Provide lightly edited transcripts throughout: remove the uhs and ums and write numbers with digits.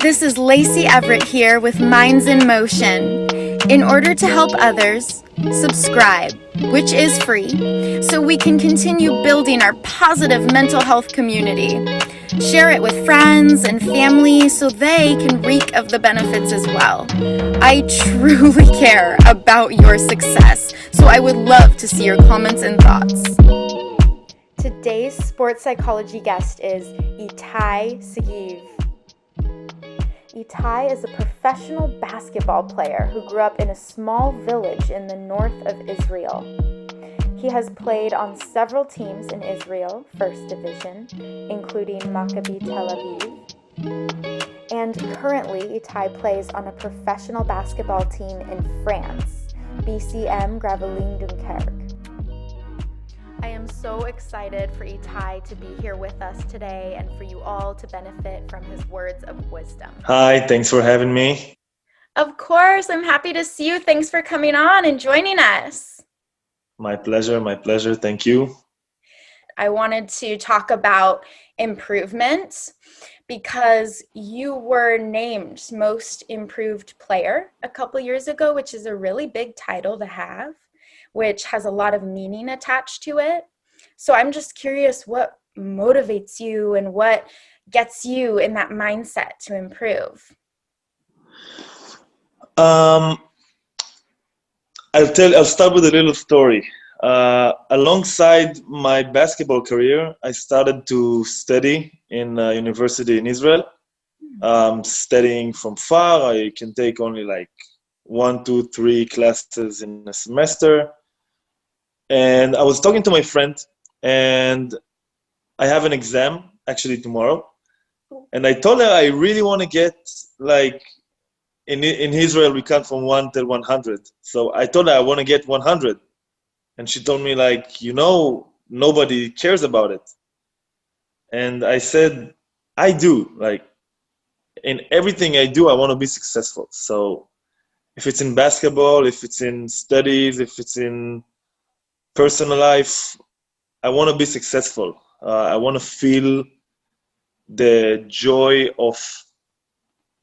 This is Lacey Everett here with Minds in Motion. In order to help others, subscribe, which is free, so we can continue building our positive mental health community. Share it with friends and family so they can reap of the benefits as well. I truly care about your success, so I would love to see your comments and thoughts. Today's sports psychology guest is Itay Segev. Itay is a professional basketball player who grew up in a small village in the north of Israel. He has played on several teams in Israel, First Division, including Maccabi Tel Aviv. And currently, Itay plays on a professional basketball team in France, BCM Gravelines Dunkerque. I am so excited for Itay to be here with us today and for you all to benefit from his words of wisdom. Hi, thanks for having me. Of course, I'm happy to see you. Thanks for coming on and joining us. My pleasure. Thank you. I wanted to talk about improvement because you were named Most Improved Player a couple years ago, which is a really big title to have, which has a lot of meaning attached to it. So I'm just curious what motivates you and what gets you in that mindset to improve. I'll start with a little story. Alongside my basketball career, I started to study in a university in Israel. Studying from far, I can take only like 1, 2, 3 classes in a semester. And I was talking to my friend, and I have an exam actually tomorrow. And I told her I really want to get, like, in Israel we count from 1 till 100. So I told her I want to get 100. And she told me, like, nobody cares about it. And I said, I do. Like, in everything I do, I want to be successful. So if it's in basketball, if it's in studies, if it's in personal life, I want to be successful. I want to feel the joy of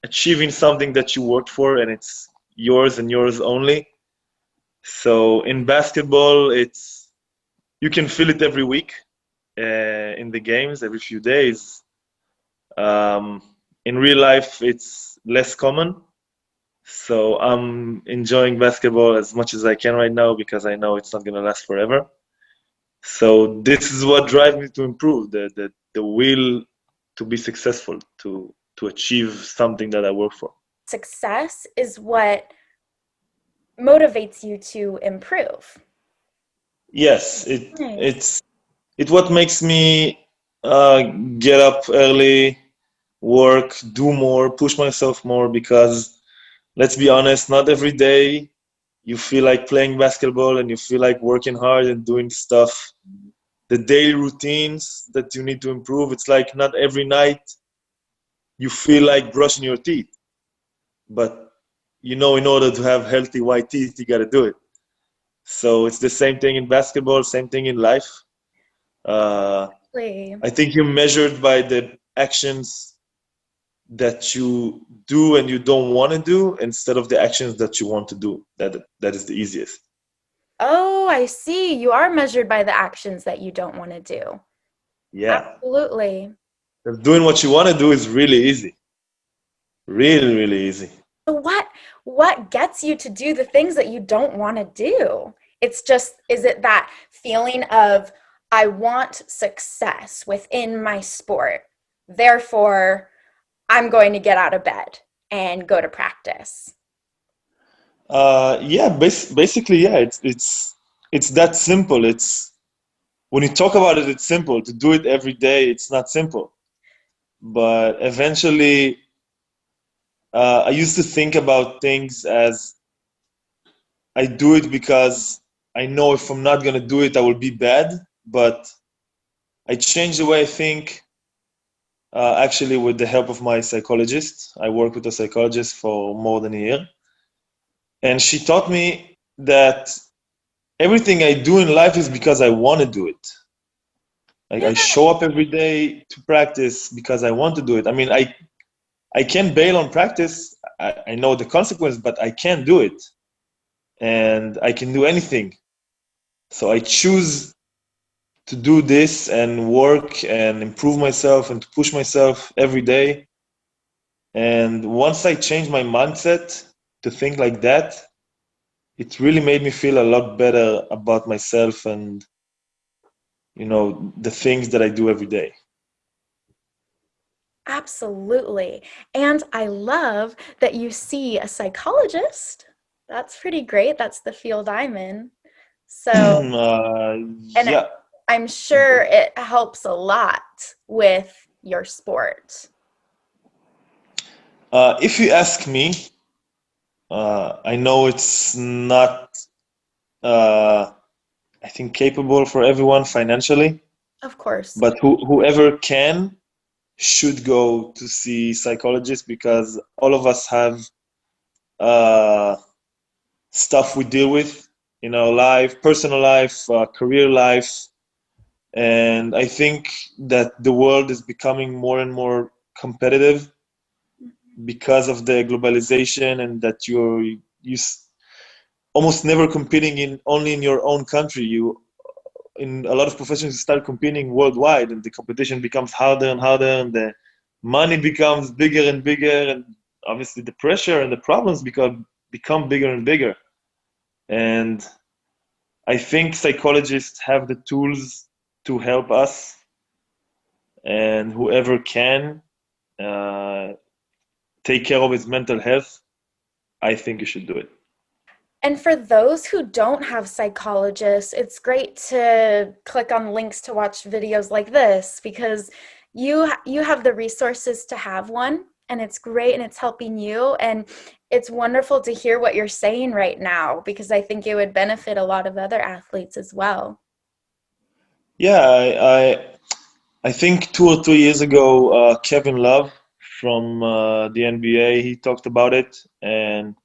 achieving something that you worked for and it's yours and yours only. So in basketball, you can feel it every week in the games, every few days. In real life, it's less common. So I'm enjoying basketball as much as I can right now because I know it's not going to last forever. So this is what drives me to improve, the will to be successful, to achieve something that I work for. Success is what motivates you to improve. Yes, it's what makes me get up early, work, do more, push myself more, because let's be honest, not every day you feel like playing basketball and you feel like working hard and doing stuff. The daily routines that you need to improve, it's like not every night you feel like brushing your teeth. But, in order to have healthy white teeth, you got to do it. So it's the same thing in basketball, same thing in life. I think you're measured by the actions that you do and you don't want to do instead of the actions that you want to do. That is the easiest. Oh, I see. You are measured by the actions that you don't want to do. Yeah. Absolutely. Doing what you want to do is really easy. Really, really easy. So what gets you to do the things that you don't want to do? Is it that feeling of, I want success within my sport, therefore I'm going to get out of bed and go to practice? Basically, yeah. It's that simple. It's when you talk about it, it's simple. To do it every day, it's not simple. But eventually, I used to think about things as I do it because I know if I'm not gonna do it, I will be bad. But I changed the way I think. Actually, with the help of my psychologist, I work with a psychologist for more than a year. And she taught me that everything I do in life is because I want to do it. Like, I show up every day to practice because I want to do it. I mean, I can bail on practice. I know the consequence, but I can't do it. And I can do anything. So I choose to do this and work and improve myself and to push myself every day. And once I changed my mindset to think like that, it really made me feel a lot better about myself and, the things that I do every day. Absolutely. And I love that you see a psychologist. That's pretty great. That's the field I'm in. So, and Yeah. I'm sure it helps a lot with your sport. If you ask me, I know it's not, uh, I think, capable for everyone financially, Of course. but whoever can should go to see psychologists because all of us have uh, stuff we deal with in our life, personal life, career life, and I think that the world is becoming more and more competitive because of the globalization and that almost never competing in only in your own country. You in a lot of professions you start competing worldwide, and the competition becomes harder and harder, and the money becomes bigger and bigger, and obviously the pressure and the problems become bigger and bigger. And I think psychologists have the tools to help us, and whoever can uh, take care of his mental health, I think you should do it. And for those who don't have psychologists, it's great to click on links to watch videos like this because you have the resources to have one, and it's great and it's helping you, and it's wonderful to hear what you're saying right now because I think it would benefit a lot of other athletes as well. Yeah, I think 2 or 3 years ago, Kevin Love from the NBA, he talked about it, and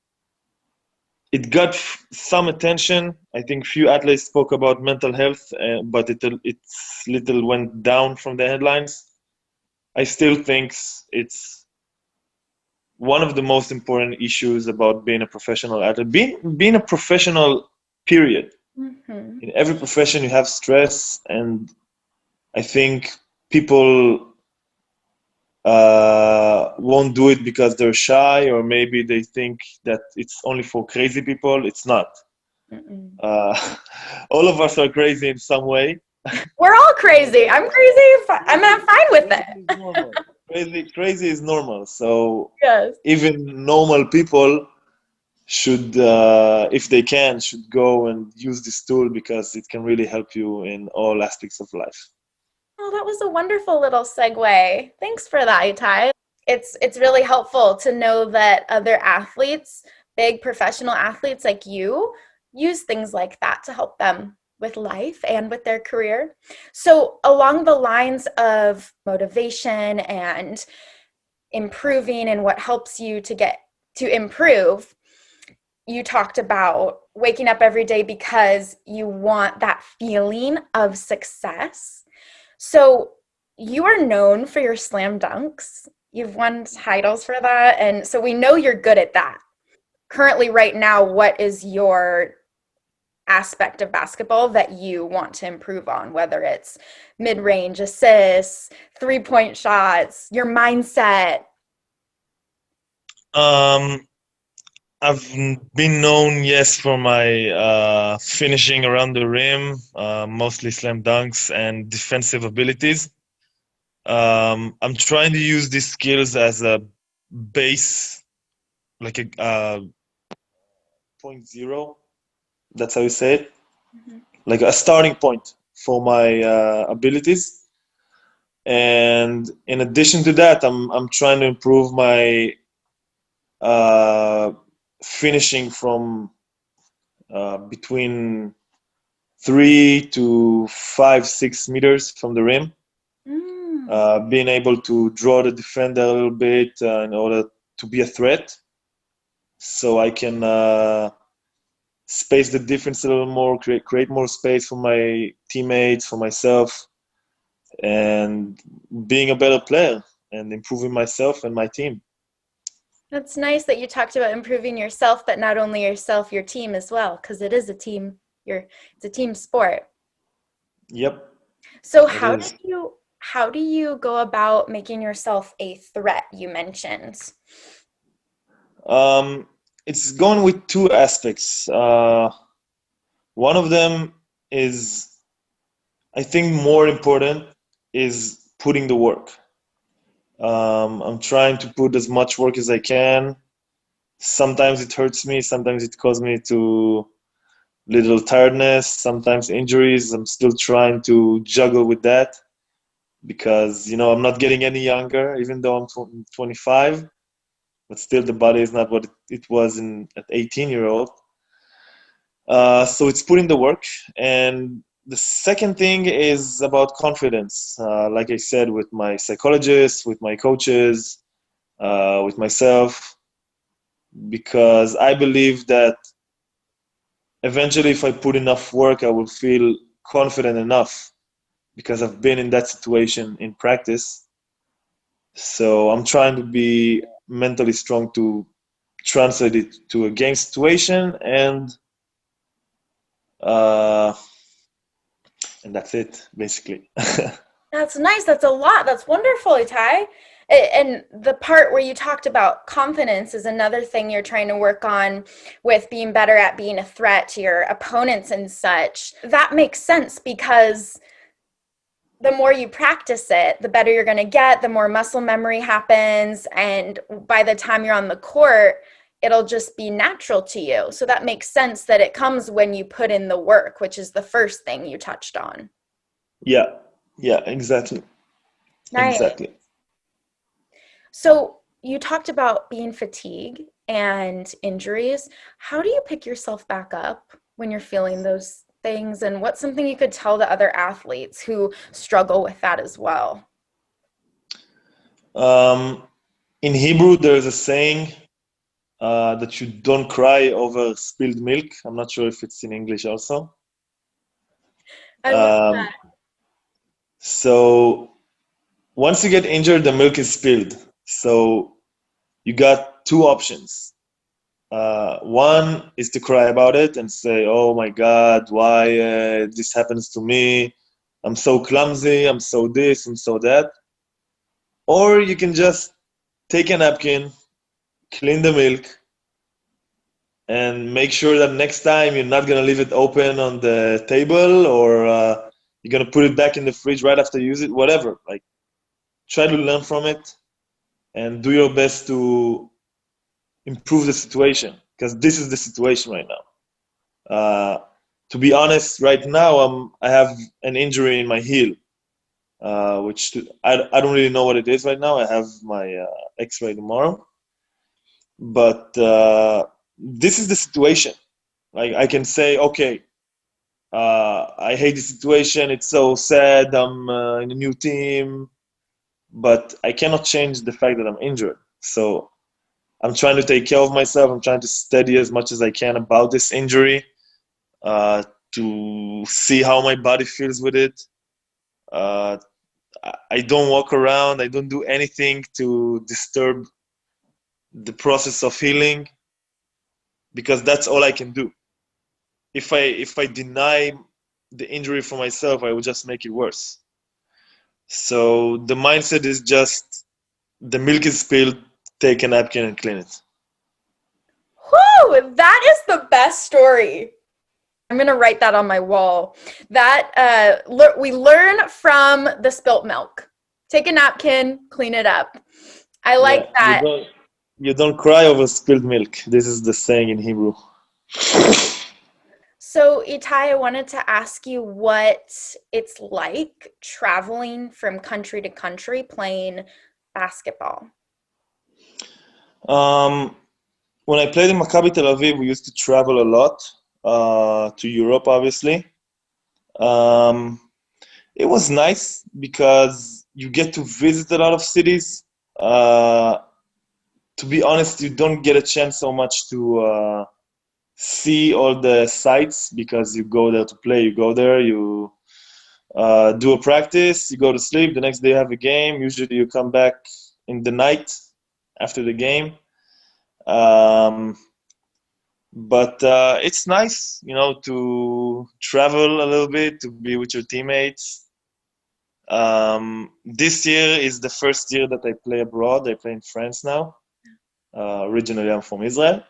it got some attention. I think few athletes spoke about mental health, but it's little went down from the headlines. I still think it's one of the most important issues about being a professional athlete. Being a professional, period. Hmm. In every profession, you have stress, and I think people won't do it because they're shy, or maybe they think that it's only for crazy people. It's not. Mm-mm. Uh, all of us are crazy in some way. We're all crazy. I'm crazy. I'm fine with Crazy it. is normal. Crazy is normal. So Yes. even normal people should, if they can, should go and use this tool because it can really help you in all aspects of life. Oh, that was a wonderful little segue. Thanks for that, Itay. It's really helpful to know that other athletes, big professional athletes like you, use things like that to help them with life and with their career. So, along the lines of motivation and improving and what helps you to get to improve, you talked about waking up every day because you want that feeling of success. So you are known for your slam dunks. You've won titles for that. And so we know you're good at that. Currently, right now, what is your aspect of basketball that you want to improve on, whether it's mid range assists, 3-point shots, your mindset? Um, I've been known, yes, for my finishing around the rim, mostly slam dunks and defensive abilities. I'm trying to use these skills as a base, like a point zero. That's how you say it, Mhm. like a starting point for my abilities. And in addition to that, I'm trying to improve my uh, finishing from between 3 to 5, 6 meters from the rim. Mm. Being able to draw the defender a little bit in order to be a threat, so I can space the difference a little more, create more space for my teammates, for myself, and being a better player and improving myself and my team. That's nice that you talked about improving yourself, but not only yourself, your team as well, because it is a team. It's a team sport. Yep, So it is. how do you go about making yourself a threat, you mentioned? Um, it's going with two aspects. One of them is, I think, more important is putting the work. I'm trying to put as much work as I can. Sometimes it hurts me, sometimes it causes me to little tiredness, sometimes injuries. I'm still trying to juggle with that because, I'm not getting any younger, even though I'm 25, but still the body is not what it was at 18-year-old. So it's putting the work. And the second thing is about confidence. Like I said, with my psychologist, with my coaches, with myself, because I believe that eventually, if I put enough work, I will feel confident enough because I've been in that situation in practice. So I'm trying to be mentally strong to translate it to a game situation, uh, and that's it, basically. That's nice. That's a lot. That's wonderful, Itai. And the part where you talked about confidence is another thing you're trying to work on with being better at being a threat to your opponents and such. That makes sense because the more you practice it, the better you're going to get, the more muscle memory happens. And by the time you're on the court, it'll just be natural to you. So that makes sense that it comes when you put in the work, which is the first thing you touched on. Yeah, yeah, exactly, Nice. exactly. So you talked about being fatigued and injuries. How do you pick yourself back up when you're feeling those things? And what's something you could tell the other athletes who struggle with that as well? Um, in Hebrew, there's a saying that you don't cry over spilled milk. I'm not sure if it's in English also. I love Um, that. so once you get injured, the milk is spilled. So you got two options. One is to cry about it and say, "Oh my God, why this happens to me? I'm so clumsy. I'm so this. I'm so that." Or you can just take a napkin, clean the milk, and make sure that next time you're not gonna leave it open on the table, or you're gonna put it back in the fridge right after you use it. Whatever. Like, try to learn from it and do your best to improve the situation because this is the situation right now. To be honest, right now I have an injury in my heel, which I don't really know what it is right now. I have my X-ray tomorrow, but this is the situation. Like, I can say, okay, I hate the situation. It's so sad. I'm in a new team, but I cannot change the fact that I'm injured. So I'm trying to take care of myself. I'm trying to study as much as I can about this injury, uh, to see how my body feels with it. Uh, I don't walk around. I don't do anything to disturb the process of healing because that's all I can do. If I deny the injury for myself, I would just make it worse. So the mindset is just the milk is spilled, take a napkin and clean it. Whew, that is the best story. I'm gonna write that on my wall. That we learn from the spilt milk. Take a napkin, clean it up. I like Yeah, that. you don't cry over spilled milk. This is the saying in Hebrew. So, Itai, I wanted to ask you what it's like traveling from country to country playing basketball. Um, when I played in Maccabi Tel Aviv, we used to travel a lot to Europe, obviously. Um, it was nice because you get to visit a lot of cities. Uh, to be honest, you don't get a chance so much to see all the sites because you go there to play. You go there, you do a practice, you go to sleep. The next day you have a game. Usually you come back in the night after the game. Um, but it's nice, to travel a little bit, to be with your teammates. This year is the first year that I play abroad. I play in France now. Originally, I'm from Israel.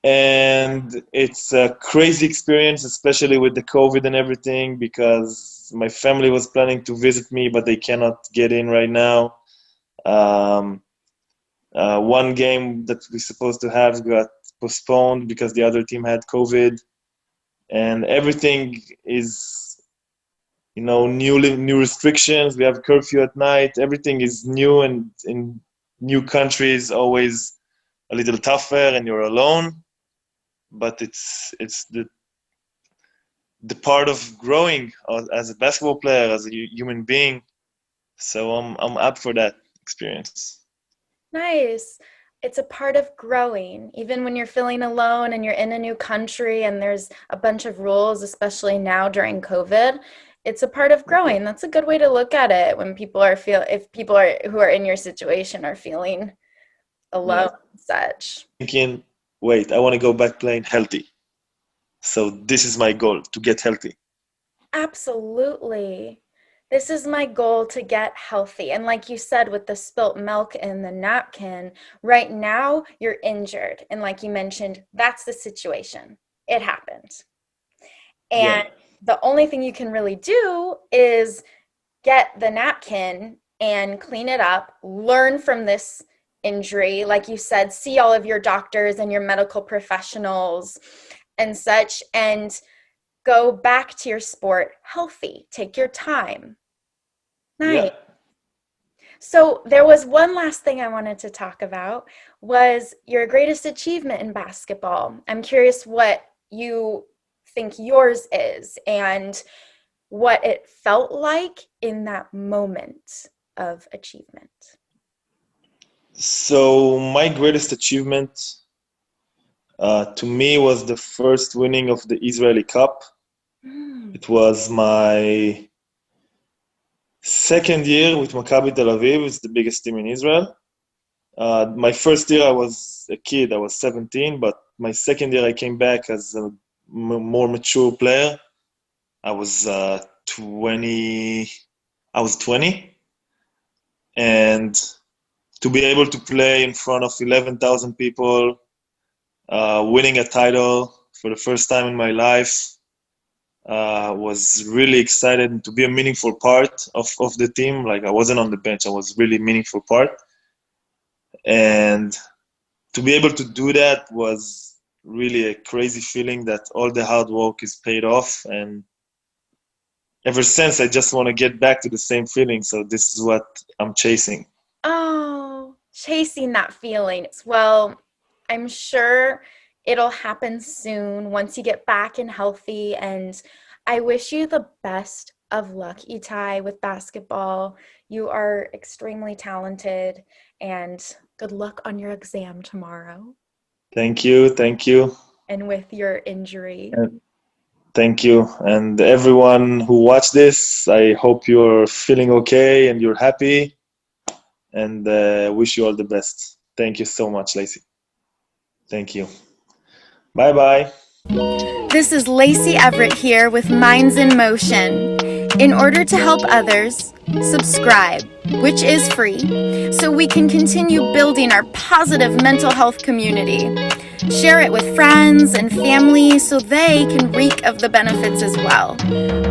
And it's a crazy experience, especially with the COVID and everything, because my family was planning to visit me, but they cannot get in right now. One game that we supposed to have got postponed because the other team had COVID, and everything is, new restrictions. We have curfew at night. Everything is new, and in new countries, always a little tougher, and you're alone. But it's the part of growing as a basketball player, as a human being. So I'm up for that experience. Nice. It's a part of growing, even when you're feeling alone and you're in a new country and there's a bunch of rules, especially now during COVID. It's a part of growing. That's a good way to look at it when if people are who are in your situation are feeling alone and such. Thinking, wait, I want to go back playing healthy. So this is my goal, to get healthy. Absolutely. This is my goal, to get healthy. And like you said, with the spilt milk in the napkin, right now you're injured. And like you mentioned, that's the situation. It happened. And the only thing you can really do is get the napkin and clean it up, learn from this injury, like you said, see all of your doctors and your medical professionals and such, and go back to your sport healthy. Take your time. Nice. Yeah. So there was one last thing I wanted to talk about, was your greatest achievement in basketball. I'm curious what you think yours is and what it felt like in that moment of achievement. So my greatest achievement, to me, was the first winning of the Israeli Cup. It was my second year with Maccabi Tel Aviv. It's the biggest team in Israel. My first year I was a kid, I was 17, but my second year I came back as a more mature player. I was 20. I was 20, and to be able to play in front of 11,000 people, winning a title for the first time in my life, was really excited, and to be a meaningful part of the team. Like, I wasn't on the bench, I was really meaningful part. And to be able to do that was really a crazy feeling, that all the hard work is paid off. And ever since, I just want to get back to the same feeling. So this is what I'm chasing. Oh, chasing that feeling. Well, I'm sure it'll happen soon once you get back and healthy. And I wish you the best of luck, Itay, with basketball. You are extremely talented, and good luck on your exam tomorrow. Thank you. Thank you. And with your injury. Thank you. And everyone who watched this, I hope you're feeling okay and you're happy, and wish you all the best. Thank you so much, Lacey. Thank you. Bye-bye. This is Lacey Everett here with Minds in Motion. In order to help others, subscribe, which is free, so we can continue building our positive mental health community. Share it with friends and family so they can reap of the benefits as well.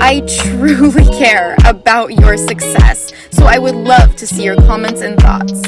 I truly care about your success, so I would love to see your comments and thoughts.